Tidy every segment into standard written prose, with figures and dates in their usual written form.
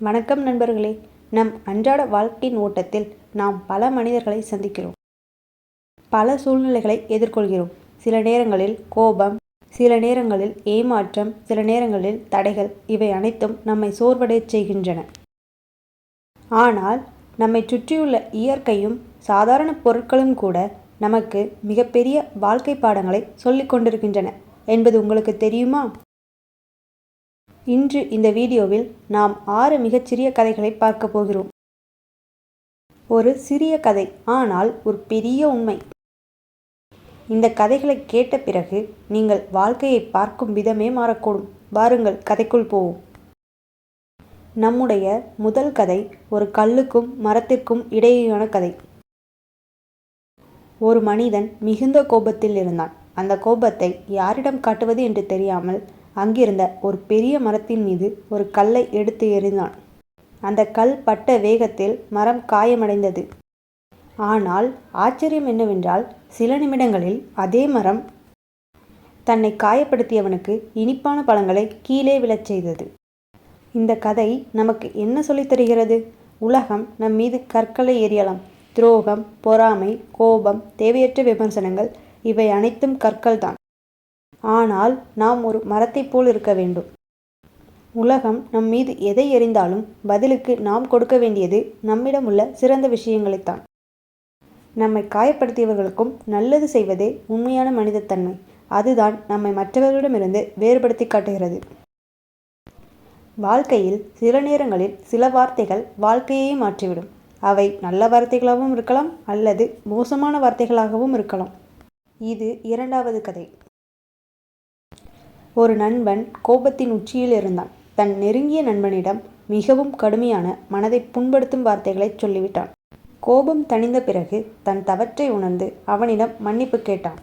வணக்கம் நண்பர்களே. நம் அன்றாட வாழ்க்கையின் ஓட்டத்தில் நாம் பல மனிதர்களை சந்திக்கிறோம். பல சூழ்நிலைகளை எதிர்கொள்கிறோம். சில நேரங்களில் கோபம், சில நேரங்களில் ஏமாற்றம், சில நேரங்களில் தடைகள், இவை அனைத்தும் நம்மை சோர்வடையச் செய்கின்றன. ஆனால் நம்மை சுற்றியுள்ள இயற்கையும் சாதாரண பொருட்களும் கூட நமக்கு மிகப்பெரிய வாழ்க்கை பாடங்களை சொல்லிக் கொண்டிருக்கின்றன என்பது உங்களுக்கு தெரியுமா? இன்று இந்த வீடியோவில் நாம் 6 மிகச்சிறிய கதைகளை பார்க்க போகிறோம். ஒரு சிறிய கதை, ஆனால் ஒரு பெரிய உண்மை. இந்த கதைகளை கேட்ட பிறகு நீங்கள் வாழ்க்கையை பார்க்கும் விதமே மாறக்கூடும். வாருங்கள், கதைக்குள் போவோம். நம்முடைய முதல் கதை ஒரு கல்லுக்கும் மரத்திற்கும் இடையேயான கதை. ஒரு மனிதன் மிகுந்த கோபத்தில் இருந்தான். அந்த கோபத்தை யாரிடம் காட்டுவது என்று தெரியாமல் அங்கிருந்த ஒரு பெரிய மரத்தின் மீது ஒரு கல்லை எடுத்து எறிந்தான். அந்த கல் பட்ட வேகத்தில் மரம் காயமடைந்தது. ஆனால் ஆச்சரியம் என்னவென்றால், சில நிமிடங்களில் அதே மரம் தன்னை காயப்படுத்தியவனுக்கு இனிப்பான பழங்களை கீழே விழச் செய்தது. இந்த கதை நமக்கு என்ன சொல்லித் தருகிறது? உலகம் நம் மீது கற்களை எறியலாம். துரோகம், பொறாமை, கோபம், தேவையற்ற விமர்சனங்கள், இவை அனைத்தும் கற்கள்தான். ஆனால் நாம் ஒரு மரத்தைப் போல் இருக்க வேண்டும். உலகம் நம் மீது எதை எறிந்தாலும் பதிலுக்கு நாம் கொடுக்க வேண்டியது நம்மிடம் உள்ள சிறந்த விஷயங்களைத்தான். நம்மை காயப்படுத்தியவர்களுக்கும் நல்லது செய்வதே உண்மையான மனிதத்தன்மை. அதுதான் நம்மை மற்றவர்களிடமிருந்து வேறுபடுத்தி காட்டுகிறது. வாழ்க்கையில் சில நேரங்களில் சில வார்த்தைகள் வாழ்க்கையே மாற்றிவிடும். அவை நல்ல வார்த்தைகளாகவும் இருக்கலாம், அல்லது மோசமான வார்த்தைகளாகவும் இருக்கலாம். இது இரண்டாவது கதை. ஒரு நண்பன் கோபத்தின் உச்சியில் இருந்தான். தன் நெருங்கிய நண்பனிடம் மிகவும் கடுமையான, மனதை புண்படுத்தும் வார்த்தைகளை சொல்லிவிட்டான். கோபம் தணிந்த பிறகு தன் தவற்றை உணர்ந்து அவனிடம் மன்னிப்பு கேட்டான்.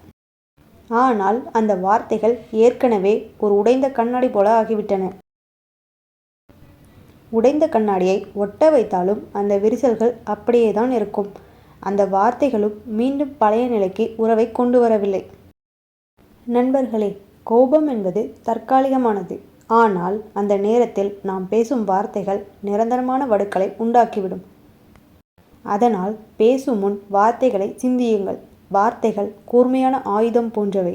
ஆனால் அந்த வார்த்தைகள் ஏற்கனவே ஒரு உடைந்த கண்ணாடி போல ஆகிவிட்டன. உடைந்த கண்ணாடியை ஒட்ட வைத்தாலும் அந்த விரிசல்கள் அப்படியேதான் இருக்கும். அந்த வார்த்தைகளும் மீண்டும் பழைய நிலைக்கு உறவை கொண்டு வரவில்லை. நண்பர்களே, கோபம் என்பது தற்காலிகமானது. ஆனால் அந்த நேரத்தில் நாம் பேசும் வார்த்தைகள் நிரந்தரமான வடுக்களை உண்டாக்கிவிடும். அதனால் பேசும் முன் வார்த்தைகளை சிந்தியுங்கள். வார்த்தைகள் கூர்மையான ஆயுதம் போன்றவை.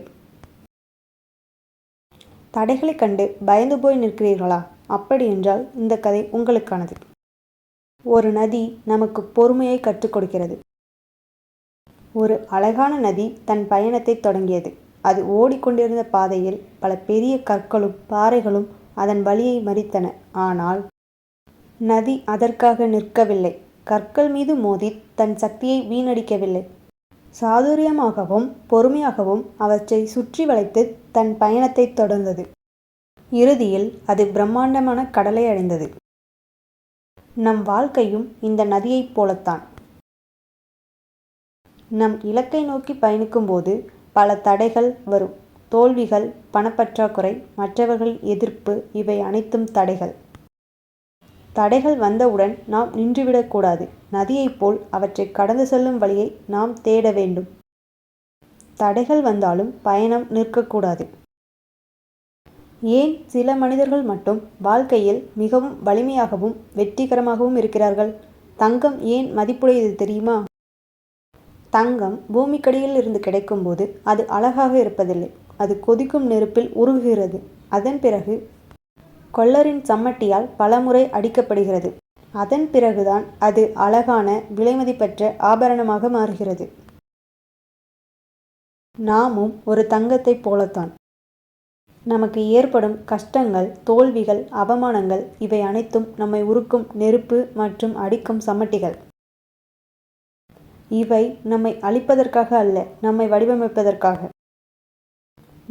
தடைகளை கண்டு பயந்து போய் நிற்கிறீர்களா? அப்படியென்றால் இந்த கதை உங்களுக்கானது. ஒரு நதி நமக்கு பொறுமையை கற்றுக் கொடுக்கிறது. ஒரு அழகான நதி தன் பயணத்தை தொடங்கியது. அது ஓடிக்கொண்டிருந்த பாதையில் பல பெரிய கற்களும் பாறைகளும் அதன் வழியை மறித்தன. ஆனால் நதி அதற்காக நிற்கவில்லை. கற்கள் மீது மோதி தன் சக்தியை வீணடிக்கவில்லை. சாதுரியமாகவும் பொறுமையாகவும் அவற்றை சுற்றி வளைத்து தன் பயணத்தை தொடர்ந்தது. இறுதியில் அது பிரம்மாண்டமான கடலை அடைந்தது. நம் வாழ்க்கையும் இந்த நதியைப் போலத்தான். நம் இலக்கை நோக்கி பயணிக்கும்போது பல தடைகள் வரும். தோல்விகள், பணப்பற்றாக்குறை, மற்றவர்களின் எதிர்ப்பு, இவை அனைத்தும் தடைகள். தடைகள் வந்தவுடன் நாம் நின்றுவிடக்கூடாது. நதியைப் போல் அவற்றை கடந்து செல்லும் வழியை நாம் தேட வேண்டும். தடைகள் வந்தாலும் பயணம் நிற்கக்கூடாது. ஏன் சில மனிதர்கள் மட்டும் வாழ்க்கையில் மிகவும் வலிமையாகவும் வெற்றிகரமாகவும் இருக்கிறார்கள்? தங்கம் ஏன் மதிப்புடையது தெரியுமா? தங்கம் பூமிக்கடியில் இருந்து கிடைக்கும்போது அது அழகாக இருப்பதில்லை. அது கொதிக்கும் நெருப்பில் உருகுகிறது. அதன் பிறகு கொல்லரின் சம்மட்டியால் பலமுறை அடிக்கப்படுகிறது. அதன் பிறகுதான் அது அழகான, விலைமதிப்பற்ற ஆபரணமாக மாறுகிறது. நாமும் ஒரு தங்கத்தைப் போலத்தான். நமக்கு ஏற்படும் கஷ்டங்கள், தோல்விகள், அவமானங்கள், இவை அனைத்தும் நம்மை உருக்கும் நெருப்பு மற்றும் அடிக்கும் சம்மட்டிகள். இவை நம்மை அழிப்பதற்காக அல்ல, நம்மை வடிவமைப்பதற்காக.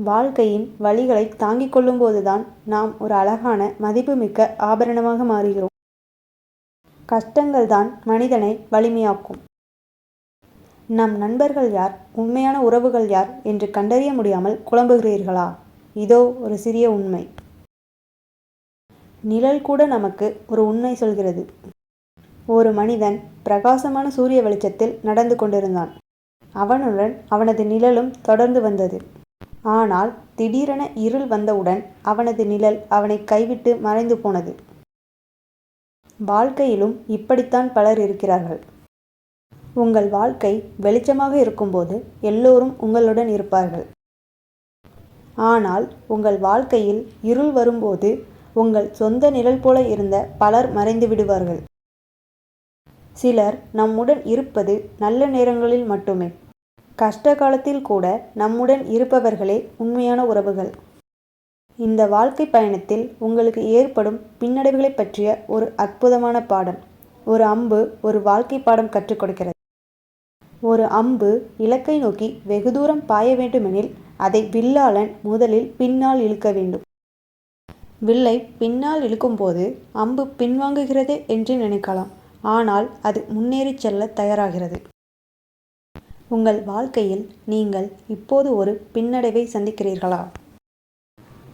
வாழ்க்கையின் வலிகளை தாங்கிக் கொள்ளும்போதுதான் நாம் ஒரு அழகான, மதிப்புமிக்க ஆபரணமாக மாறுகிறோம். கஷ்டங்கள் தான் மனிதனை வலிமையாக்கும். நம் நண்பர்கள் யார், உண்மையான உறவுகள் யார் என்று கண்டறிய முடியாமல் குழம்புகிறீர்களா? இதோ ஒரு சிறிய உண்மை. நிழல் கூட நமக்கு ஒரு உண்மை சொல்கிறது. ஒரு மனிதன் பிரகாசமான சூரிய வெளிச்சத்தில் நடந்து கொண்டிருந்தான். அவனுடன் அவனது நிழலும் தொடர்ந்து வந்தது. ஆனால் திடீரென இருள் வந்தவுடன் அவனது நிழல் அவனை கைவிட்டு மறைந்து போனது. வாழ்க்கையிலும் இப்படித்தான் பலர் இருக்கிறார்கள். உங்கள் வாழ்க்கை வெளிச்சமாக இருக்கும்போது எல்லோரும் உங்களுடன் இருப்பார்கள். ஆனால் உங்கள் வாழ்க்கையில் இருள் வரும்போது உங்கள் சொந்த நிழல் போல இருந்த பலர் மறைந்து விடுவார்கள். சிலர் நம்முடன் இருப்பது நல்ல நேரங்களில் மட்டுமே. கஷ்ட காலத்தில் கூட நம்முடன் இருப்பவர்களே உண்மையான உறவுகள். இந்த வாழ்க்கை பயணத்தில் உங்களுக்கு ஏற்படும் பின்னடைவுகளை பற்றிய ஒரு அற்புதமான பாடம். ஒரு அம்பு ஒரு வாழ்க்கை பாடம் கற்றுக் கொடுக்கிறது. ஒரு அம்பு இலக்கை நோக்கி வெகு தூரம் பாய வேண்டுமெனில் அதை வில்லாளன் முதலில் பின்னால் இழுக்க வேண்டும். வில்லை பின்னால் இழுக்கும்போது அம்பு பின்வாங்குகிறது என்று நினைக்கலாம். ஆனால் அது முன்னேறி செல்ல தயாராகிறது. உங்கள் வாழ்க்கையில் நீங்கள் இப்போது ஒரு பின்னடைவை சந்திக்கிறீர்களா?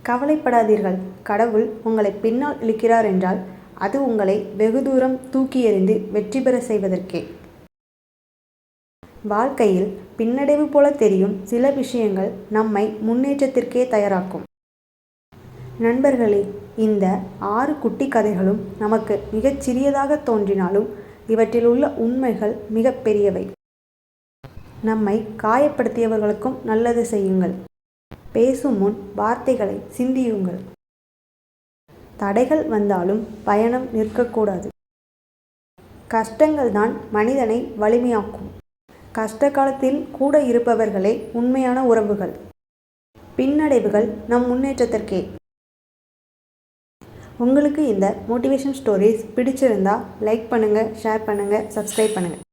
கவலைப்படாதீர்கள். கடவுள் உங்களை பின்னால் இழுக்கிறார் என்றால் அது உங்களை வெகு தூரம் தூக்கி எறிந்து வெற்றி பெற செய்வதற்கே. வாழ்க்கையில் பின்னடைவு போல தெரியும் சில விஷயங்கள் நம்மை முன்னேற்றத்திற்கே தயாராக்கும். நண்பர்களே, இந்த 6 குட்டி கதைகளும் நமக்கு மிகச் சிறியதாக தோன்றினாலும் இவற்றில் உள்ள உண்மைகள் மிக பெரியவை. நம்மை காயப்படுத்தியவர்களுக்கும் நல்லது செய்யுங்கள். பேசும் முன் வார்த்தைகளை சிந்தியுங்கள். தடைகள் வந்தாலும் பயணம் நிற்கக்கூடாது. கஷ்டங்கள் தான் மனிதனை வலிமையாக்கும். கஷ்ட காலத்தில் கூட இருப்பவர்களே உண்மையான உறவுகள். பின்னடைவுகள் நம் முன்னேற்றத்திற்கே. உங்களுக்கு இந்த மோட்டிவேஷன் ஸ்டோரிஸ் பிடிச்சிருந்தா லைக் பண்ணுங்கள், ஷேர் பண்ணுங்கள், சப்ஸ்கிரைப் பண்ணுங்கள்.